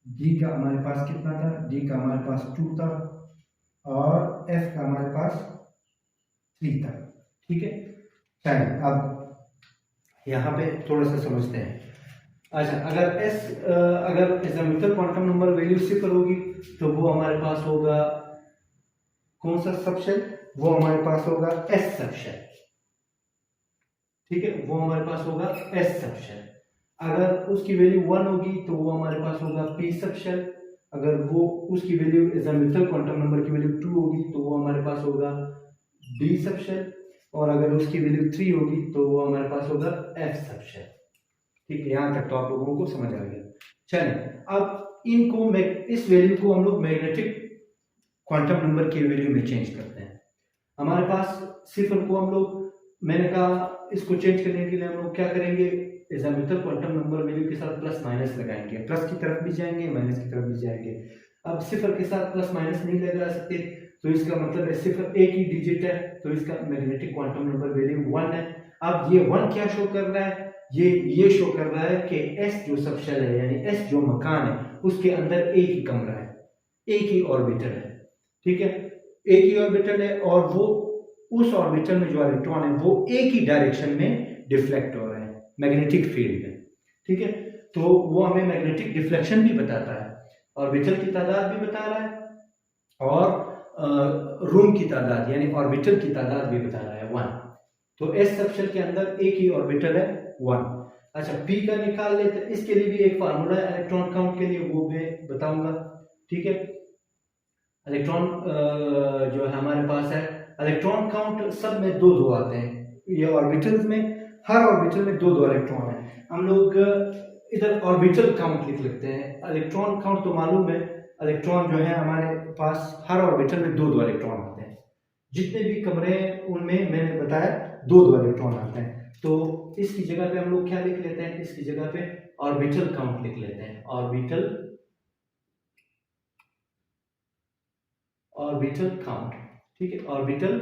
D का हमारे पास कितना था, D का हमारे पास 2 था, और F का हमारे पास 3 था। ठीक है, चलिए अब यहाँ पे थोड़ा सा समझते हैं। अच्छा, अगर एज़ीमुथल क्वांटम नंबर वैल्यू 0 होगी तो वो हमारे पास होगा कौन सा सबशेल, वो हमारे पास होगा S सबशेल। ठीक है, वो हमारे पास होगा S सबशेल। अगर उसकी वैल्यू 1 होगी तो वो हमारे पास होगा P सबशेल। अगर वो उसकी वैल्यू एज़ीमुथल क्वांटम नंबर की वैल्यू 2 होगी तो वो हमारे पास होगा D सबशेल, और अगर उसकी वैल्यू 3 होगी तो वो हमारे पास होगा F सबशेल। ठीक है, यहाँ तक तो आप लोगों को समझ आ गया। चलें, अब इस वैल्यू को हम लोग मैग्नेटिक क्वांटम नंबर की वैल्यू में चेंज करते हैं। हमारे पास 0 को हम लोग, मैंने कहा इसको चेंज करने के लिए हम लोग क्या करेंगे, एज़ीमुथल क्वांटम नंबर वैल्यू के साथ प्लस माइनस लगाएंगे, प्लस की तरफ भी जाएंगे माइनस की तरफ भी जाएंगे। अब 0 के साथ प्लस माइनस नहीं लगा सकते, तो इसका मतलब है 0 एक ही डिजिट है, तो इसका मैग्नेटिक क्वांटम नंबर वैल्यू 1 है। अब ये 1 क्या शो कर रहा है, ये शो कर रहा है कि S जो सबशेल है यानी S जो मकान है उसके अंदर एक ही कमरा है, एक ही ऑर्बिटल है। ठीक है, एक ही ऑर्बिटल है, और वो उस ऑर्बिटल में जो इलेक्ट्रॉन है वो एक ही डायरेक्शन में डिफ्लेक्ट हो रहे हैं मैग्नेटिक फील्ड में। ठीक है, तो वो हमें मैग्नेटिक डिफ्लेक्शन भी बताता है, ऑर्बिटल की तादाद भी बता रहा है, और रूम की तादाद यानी ऑर्बिटल की तादाद भी बता रहा है 1। तो S सबशेल के अंदर एक ही ऑर्बिटल है 1। अच्छा, P का निकाल लेते हैं, इसके लिए भी एक फार्मूला है इलेक्ट्रॉन काउंट के लिए, वो मैं बताऊंगा। ठीक है, इलेक्ट्रॉन जो है हमारे पास है, इलेक्ट्रॉन काउंट सब में 2-2 आते हैं। ये ऑर्बिटल्स में हर ऑर्बिटल में 2-2 इलेक्ट्रॉन है। हम लोग इधर ऑर्बिटल काउंट लिख लेते हैं, इलेक्ट्रॉन काउंट तो मालूम है, इलेक्ट्रॉन जो है हमारे पास हर ऑर्बिटल में 2-2 इलेक्ट्रॉन आते हैं। जितने भी कमरे हैं उनमें मैंने बताया 2-2 इलेक्ट्रॉन आते हैं। तो इसकी जगह पे हम लोग क्या लिख लेते हैं, इसकी जगह पे ऑर्बिटल काउंट लिख लेते हैं, ऑर्बिटल काउंट। ठीक है, ऑर्बिटल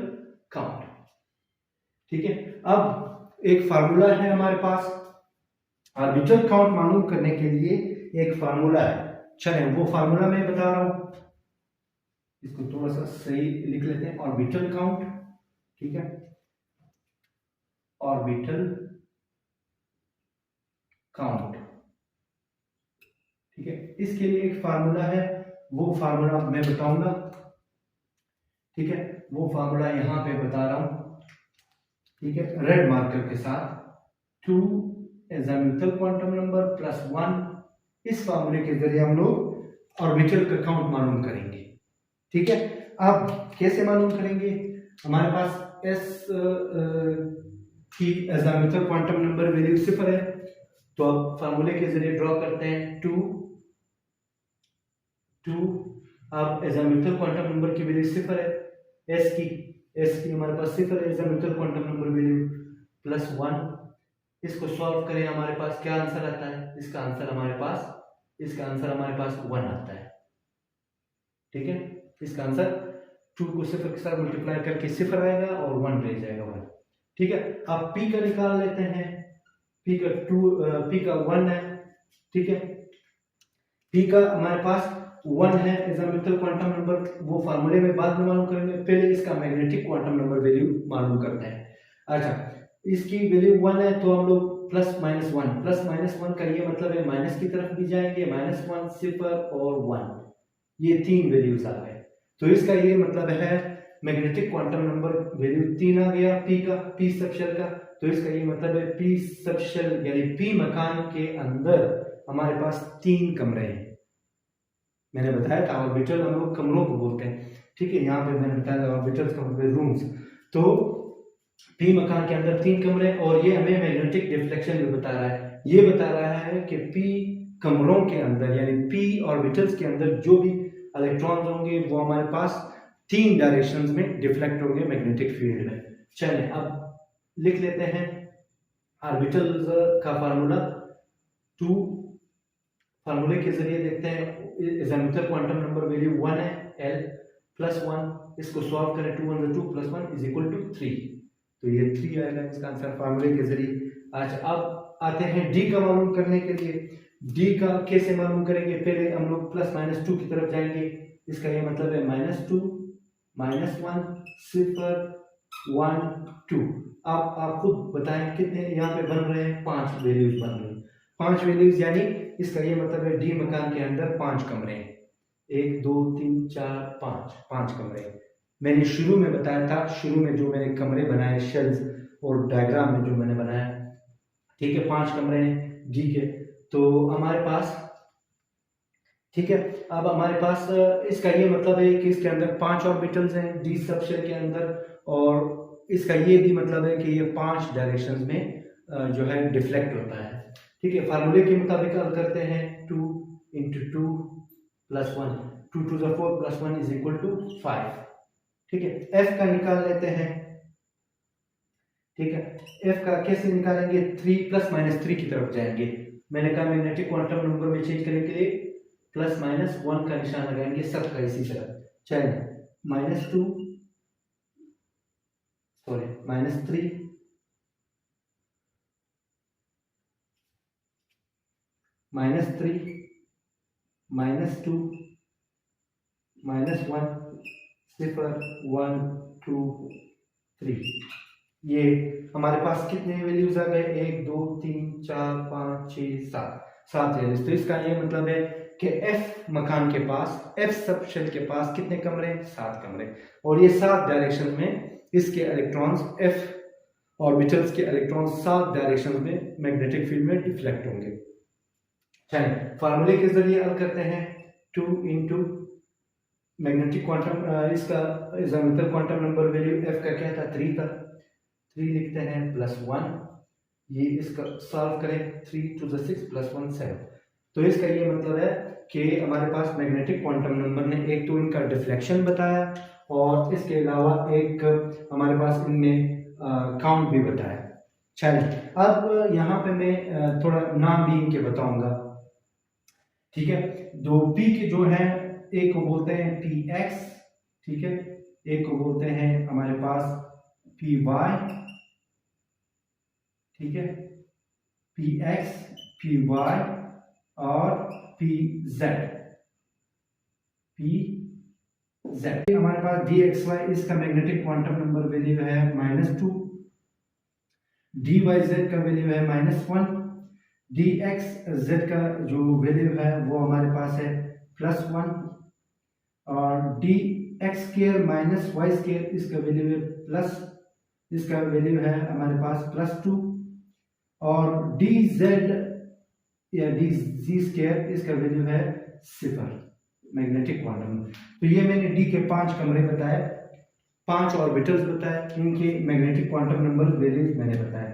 काउंट। ठीक है, अब एक फार्मूला है हमारे पास ऑर्बिटल काउंट मालूम करने के लिए, एक फार्मूला है। चलें, वो फार्मूला मैं बता रहा हूं, इसको थोड़ा सा सही लिख लेते हैं, ऑर्बिटल काउंट। ठीक है, ऑर्बिटल काउंट। ठीक है, इसके लिए एक फार्मूला है, वो फार्मूला मैं बताऊंगा। ठीक है, वो फार्मूला यहां पे बता रहा हूं। ठीक है, रेड मार्कर के साथ 2 एज़ीमुथल क्वांटम नंबर प्लस 1, इस फार्मूले के जरिए हम लोग ऑर्बिटल का काउंट मालूम करेंगे। ठीक है, अब कैसे मालूम करेंगे, हमारे पास S की एज़ीमुथल क्वांटम नंबर वैल्यू 0 है, तो अब फार्मूले के जरिए ड्रॉ करते हैं 2 अब एज़ाम्यूथल क्वांटम नंबर की वैल्यू 0 है, एस की हमारे पास 0 है, एज़ाम्यूथल क्वांटम नंबर वैल्यू +1। इसको सॉल्व करें, हमारे पास क्या आंसर आता है? इसका आंसर हमारे पास 1 आता है। ठीक है, इसका आंसर 2 को 0 के साथ मल्टीप्लाई करके 0 आएगा और 1 रह जाएगा 1। ठीक है, अब p का निकाल लेते हैं। p का 1 है। ठीक है, p का हमारे पास 1 है एज़ाम्यूथल क्वांटम नंबर, वो फार्मूले में बाद में मालूम करेंगे, पहले इसका मैग्नेटिक क्वांटम नंबर वैल्यू मालूम करते हैं। अच्छा, इसकी वैल्यू 1 है तो हम लोग +-1 का ये मतलब है माइनस की तरफ भी जाएंगे, -1 0 और 1, ये 3 वैल्यूज आ गए। तो इसका ये मतलब है मैग्नेटिक क्वांटम नंबर वैल्यू 3 आ गया p सबशेल का। तो इसका ये मतलब है p सबशेल यानी p मकान के अंदर हमारे पास 3 कमरे हैं। मैंने बताया था ऑर्बिटल हम लोग कमरों को बोलते हैं। ठीक है, यहाँ पे मैंने बताया था ऑर्बिटल्स का मतलब रूम्स। तो p मकान के अंदर 3 कमरे, और ये हमें मैग्नेटिक डिफ्लेक्शन भी बता रहा है। ये बता रहा है कि p कमरों के अंदर यानी p ऑर्बिटल्स के अंदर जो भी इलेक्ट्रॉन्स होंगे वो हमारे पास 3 डायरेक्शंस में डिफ्लेक्ट होंगे मैग्नेटिक फील्ड में। चलिए अब लिख लेते हैं ऑर्बिटल्स का फार्मूला। 2 फार्मूले के जरिए देखते हैं, एज़ाम्यूथल क्वांटम नंबर वैल्यू 1 है, l +1, इसको सॉल्व करें, 2 × 2 +1 = 3, तो ये 3 आएगा इसका आंसर फार्मूले के जरिए। अच्छा, अब आते हैं d का मालूम करने के लिए। d का कैसे मालूम करेंगे? पहले हम लोग +-2 की तरफ जाएंगे। इसका ये मतलब है -2 -1 0 1 2। आप खुद बताएं कितने यहाँ पे बन रहे हैं? 5 वैल्यूज बन रहे हैं। 5 वैल्यूज यानी इसका ये मतलब है डी मकान के अंदर 5 कमरे हैं। 1 2 3 4 5 कमरे हैं। मैंने शुरू में बताया था, शुरू में जो मैंने कमरे बनाए शेल्स और डायग्राम में जो मैंने बनाया, ठीक है, 5 कमरे हैं डी के। तो हमारे पास, ठीक है, अब हमारे पास इसका ये मतलब है कि इसके अंदर 5 ऑर्बिटल्स हैं डी सबशेल के अंदर, और इसका ये भी मतलब है कि ये 5 डायरेक्शंस में जो है डिफ्लेक्ट होता है। ठीक है, फार्मूले के मुताबिक हल करते हैं। 2 × 2 +1, 2 × 4 +1 = 5। ठीक है, f का निकाल लेते हैं। ठीक है, f का कैसे निकालेंगे? 3 ±3 की तरफ जाएंगे। मैंने कहा मैग्नेटिक क्वांटम नंबर में चेंज करने के लिए +-1 का निशान लगाएंगे, सबका इसी तरह। चलिए, -2 सॉरी -3 -3 -2 -1 0 1 2 3। ये हमारे पास कितने वैल्यूज आ गए? 1 2 3 4 5 6 7 वैल्यूज। तो इसका ये मतलब है कि F मकान के पास, F सबशेल के पास कितने कमरे? 7 कमरे, और ये 7 डायरेक्शन में इसके इलेक्ट्रॉन्स, F ऑर्बिटल्स के इलेक्ट्रॉन्स 7 डायरेक्शन में मैग्नेटिक फील्ड में डिफ्लेक्ट होंगे। चलिए, फार्मूले के जरिए हल करते हैं। 2 × मैग्नेटिक क्वांटम, इसका एज़ाम्यूथल क्वांटम नंबर वैल्यू F का क्या था? 3 था। 3 लिखते हैं +1, ये इसका सॉल्व करें, 3 × 6 +1 7। तो इसका ये मतलब है कि हमारे पास मैग्नेटिक क्वांटम नंबर ने एक तो इनका डिफ्लेक्शन बताया, और इसके अलावा एक हमारे पास इनमें काउंट भी बताया। चलिए, अब यहाँ पे मैं थोड़ा नाम भी इनके बताऊंगा। ठीक है, दो p के जो है, एक को बोलते हैं px, ठीक है, एक को बोलते हैं हमारे पास py, ठीक है, px py और pz। हमारे पास dxy, इसका मैग्नेटिक क्वांटम नंबर वैल्यू है -2, dyz का वैल्यू है -1, dxz का जो वैल्यू है वो हमारे पास है +1, और dx² - y² इसका वैल्यू है प्लस, इसका वैल्यू है हमारे पास +2, और dz या dz² इसका वैल्यू है 0 मैग्नेटिक क्वांटम। तो ये मैंने डी के 5 कमरे बताए, 5 ऑर्बिटल्स बताए, इनके मैग्नेटिक क्वांटम नंबर वैल्यूज मैंने बताया।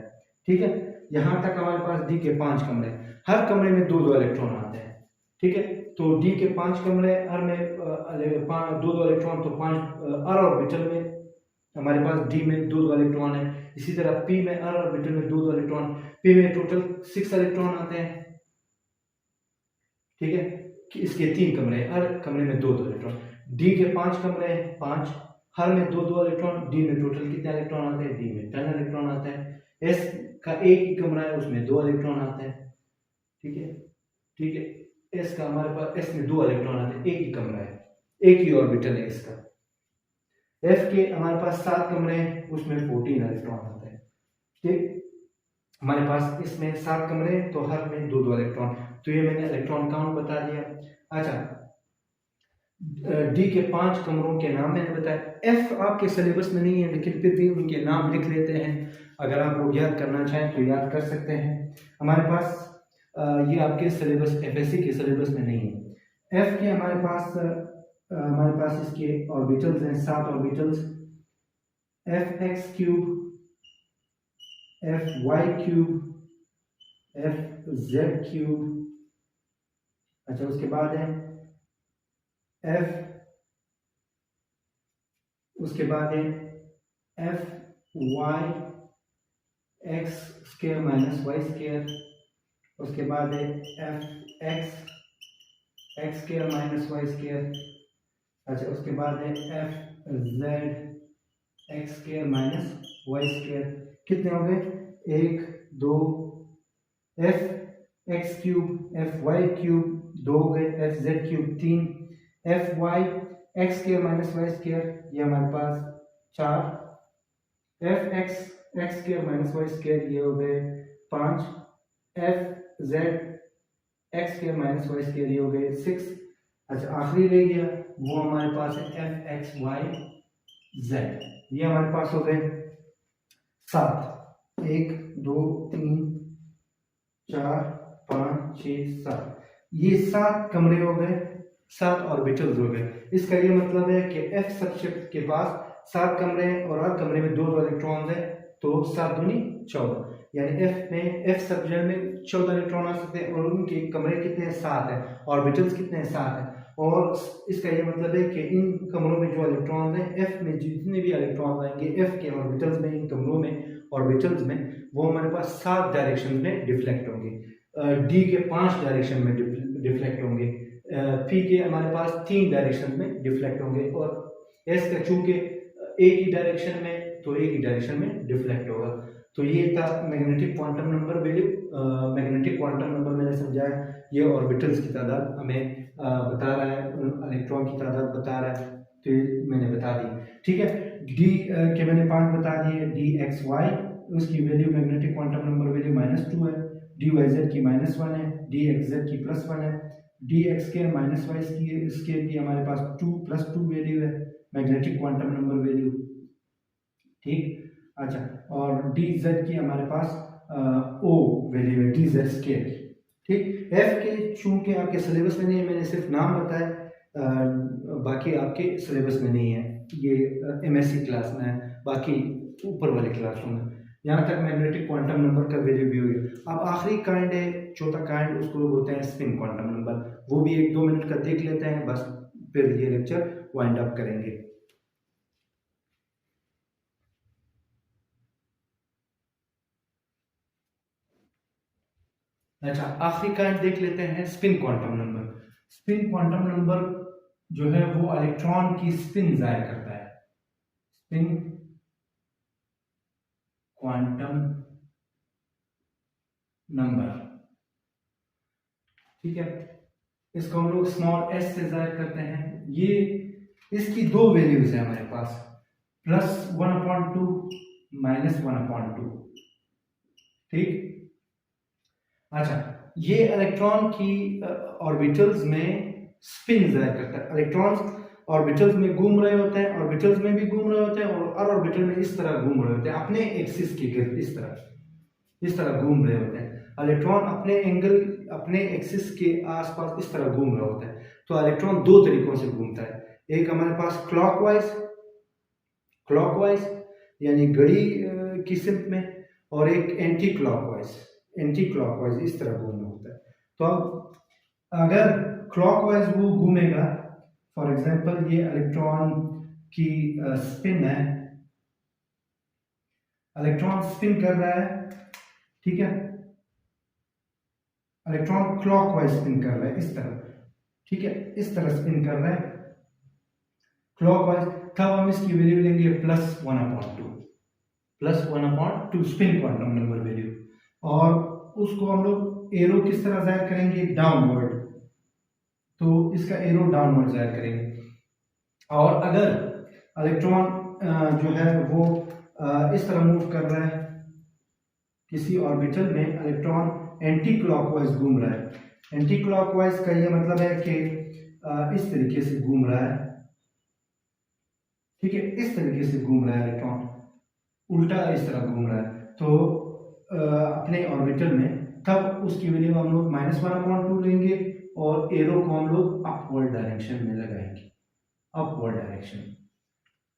ठीक है, यहाँ तक हमारे पास डी के 5 कमरे, हर कमरे में दो दो इलेक्ट्रॉन आते हैं, ठीक है। तो डी के 5 कमरे, हर में दो दो इलेक्ट्रॉन, तो 5 r ऑर्बिटल में हमारे पास डी में दो दो इलेक्ट्रॉन है। इसी तरह पी में r ऑर्बिटल में दो दो इलेक्ट्रॉन, पी में टोटल 6 इलेक्ट्रॉन आते हैं, ठीक है। कि इसके 3 कमरे, हर कमरे में दो दो इलेक्ट्रॉन। डी के 5 कमरे हैं, 5, हर में दो दो इलेक्ट्रॉन, डी में टोटल कितने इलेक्ट्रॉन आते हैं, डी में 10 इलेक्ट्रॉन आते हैं। एस का एक ही कमरा है, उसमें 2 इलेक्ट्रॉन आते हैं, ठीक है, ठीक है। एस का हमारे पास, एस में 2 इलेक्ट्रॉन आते हैं, एक ही कमरा है, एक ही ऑर्बिटल है इसका। एफ के हमारे पास 7 कमरे हैं, उसमें 14 इलेक्ट्रॉन आते हैं, ठीक। हमारे पास इसमें 7 कमरे हैं, तो हर में दो दो इलेक्ट्रॉन, तो ये मैंने इलेक्ट्रॉन काउंट बता दिया। अच्छा, डी के 5 कमरों के नाम मैंने बताया। एफ आपके सिलेबस में नहीं है, लेकिन फिर भी उनके नाम लिख लेते हैं, अगर आप लोग याद करना चाहें तो याद कर सकते हैं। हमारे पास ये आपके सिलेबस, एफएससी के सिलेबस में नहीं है। एफ के हमारे पास इसके ऑर्बिटल्स हैं, 7 orbitals, f x cube, f y cube, f z cube. अच्छा, उसके बाद है उसके बाद है f y x square minus y square. उसके बाद है f x x square minus y square. अच्छा, उसके बाद है f z x square minus y square. कितने हो गए, 1 2, f x cube, f y cube 2 हो गए, f z cube 3, f y x square minus y square ये हमारे पास 4, f x x square minus y square ये हो गए 5, f z x square minus y square ये हो गए 6। अच्छा, आखिरी रह गया वो हमारे पास है एफ एक्स वाई जेड, ये हमारे पास हो गए 7, 1 2 3 4 5 6 7, ये 7 कमरे हो गए, 7 ऑर्बिटल्स हो गए। इसका ये मतलब है कि एफ सबशेप के पास 7 कमरे हैं और हर कमरे में 2 इलेक्ट्रॉन्स हैं, तो 7 दूनी 14, यानी एफ सबशेल में 14 इलेक्ट्रॉन आ सकते हैं, और उनके कमरे कितने हैं, 7 हैं, ऑर्बिटल्स कितने हैं, 7 हैं। और इसका ये मतलब है कि इन कमरों में जो इलेक्ट्रॉन्स हैं, एफ में जितने भी इलेक्ट्रॉन्स आएंगे एफ के ऑर्बिटल्स में, इन कमरों में ऑर्बिटल्स में, वो हमारे पास 7 डायरेक्शन में डिफ्लेक्ट होंगे, डी के 5 डायरेक्शन में डिफ्लेक्ट होंगे, पी के हमारे पास 3 डायरेक्शन में डिफ्लेक्ट होंगे, और एस का चूंकि एक ही डायरेक्शन में, तो एक ही डायरेक्शन में डिफ्लेक्ट होगा। तो ये था magnetic quantum number value. Magnetic quantum number मैंने समझाया, ये ऑर्बिटल्स की तादाद हमें बता रहा है, इलेक्ट्रॉन की तादाद बता रहा है, तो ये मैंने बता दी, ठीक है। डी के मैंने 5 बता दिए, डी एक्स वाई उसकी value magnetic quantum number value -2 है, डी वाई जेड की -1 है, डी एक्स जेड की +1 है, d x square minus y square की हमारे पास 2 + 2 वैल्यू है मैग्नेटिक क्वांटम नंबर वैल्यू, ठीक। अच्छा, और डी जेड की हमारे पास ओ वैल्यू है, डी जेड स्क्वायर की, ठीक। एफ के चूंकि आपके सिलेबस में नहीं है, मैंने सिर्फ नाम बताया, बाकी आपके सिलेबस में नहीं है, ये एमएससी क्लास में है, बाकी ऊपर वाले क्लासों में। यहाँ तक मैग्नेटिक क्वांटम नंबर का वैल्यू भी हो गया। अब आखिरी काइंड है, चौथा काइंड, उसको बोलते हैं स्पिन क्वांटम नंबर, वो भी 1-2 मिनट का देख लेते हैं बस, फिर ये लेक्चर वाइंड अप करेंगे। अच्छा, आखिरी काइंड देख लेते हैं spin quantum number. Spin quantum number जो है वो इलेक्ट्रॉन की स्पिन जाहिर करता है, स्पिन क्वांटम नंबर, ठीक है। इसको हम लोग स्मॉल एस से जाहिर करते हैं। ये इसकी 2 वैल्यूज है हमारे पास, +1/2 -1/2, ठीक। अच्छा, ये इलेक्ट्रॉन की ऑर्बिटल्स में स्पिन जाहिर करता है। इलेक्ट्रॉन्स ऑर्बिटल्स में घूम रहे होते हैं, ऑर्बिटल्स में भी घूम रहे होते हैं, और हर ऑर्बिटल में इस तरह घूम रहे होते हैं, अपने एक्सिस के गिर्द इस तरह घूम रहे होते हैं। इलेक्ट्रॉन अपने एक्सिस के आसपास इस तरह घूम रहा होता है। तो इलेक्ट्रॉन 2 तरीकों से घूमता है, एक हमारे पास क्लॉकवाइज यानी घड़ी की सिमत में, और एक एंटी क्लॉकवाइज इस तरह घूमना होता है। तो अब अगर क्लॉकवाइज वो घूमेगा, फॉर एग्जांपल ये इलेक्ट्रॉन की स्पिन है, इलेक्ट्रॉन स्पिन कर रहा है, ठीक है, इलेक्ट्रॉन क्लॉकवाइज स्पिन कर रहा है इस तरह, ठीक है, इस तरह स्पिन कर रहा है क्लॉकवाइज, तब हम इसकी वैल्यू लेंगे +1/2 स्पिन क्वांटम नंबर वैल्यू, और उसको हम लोग एरो किस तरह जाहिर करेंगे, डाउनवर्ड, तो इसका एरो डाउनवर्ड जाहिर करेंगे। और अगर इलेक्ट्रॉन जो है वो इस तरह मूव कर रहा है, किसी ऑर्बिटल में इलेक्ट्रॉन एंटी क्लॉकवाइज घूम रहा है, एंटी क्लॉकवाइज का ये मतलब है कि इस तरीके से घूम रहा है, ठीक है, इस तरीके से घूम रहा है इलेक्ट्रॉन, उल्टा इस तरह घूम रहा है, तो अपने ऑर्बिटल में, तब उसकी वैल्यू हम लोग -1/2 लेंगे और एरो को हम लोग अपवर्ड डायरेक्शन में लगाएंगे, अपवर्ड डायरेक्शन।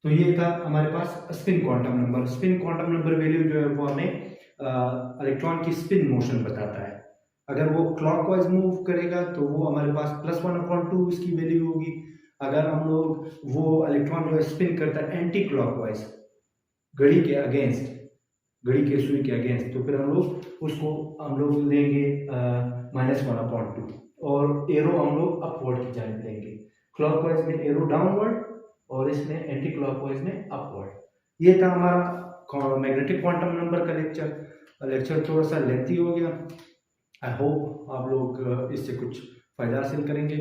तो ये था हमारे पास स्पिन क्वांटम नंबर वैल्यू जो है वो हमें इलेक्ट्रॉन की स्पिन मोशन बताता है। अगर वो क्लॉकवाइज मूव करेगा तो वो हमारे पास +1/2 इसकी वैल्यू होगी। अगर हम लोग वो इलेक्ट्रॉन जो है स्पिन करता है एंटी क्लॉकवाइज, घड़ी के अगेंस्ट, घड़ी के सुई के अगेंस्ट, तो फिर हम लोग लेंगे -1/2 और एरो हम लोग अपवर्ड की जानिब लेंगे। क्लॉकवाइज में एरो डाउनवर्ड और इसमें एंटी क्लॉकवाइज में अपवर्ड। ये था हमारा मैग्नेटिक क्वांटम नंबर का लेक्चर थोड़ा सा लेंथी हो गया। आई होप आप लोग इससे कुछ फ़ायदा हासिल करेंगे।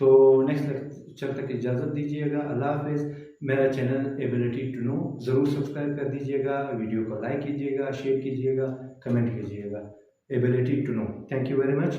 तो नेक्स्ट लेक्चर तक इजाज़त दीजिएगा। अल्लाह हाफिज़। मेरा चैनल एबिलिटी टू नो ज़रूर सब्सक्राइब कर दीजिएगा, वीडियो को लाइक कीजिएगा, शेयर कीजिएगा, कमेंट कीजिएगा। Ability to know. Thank you very much.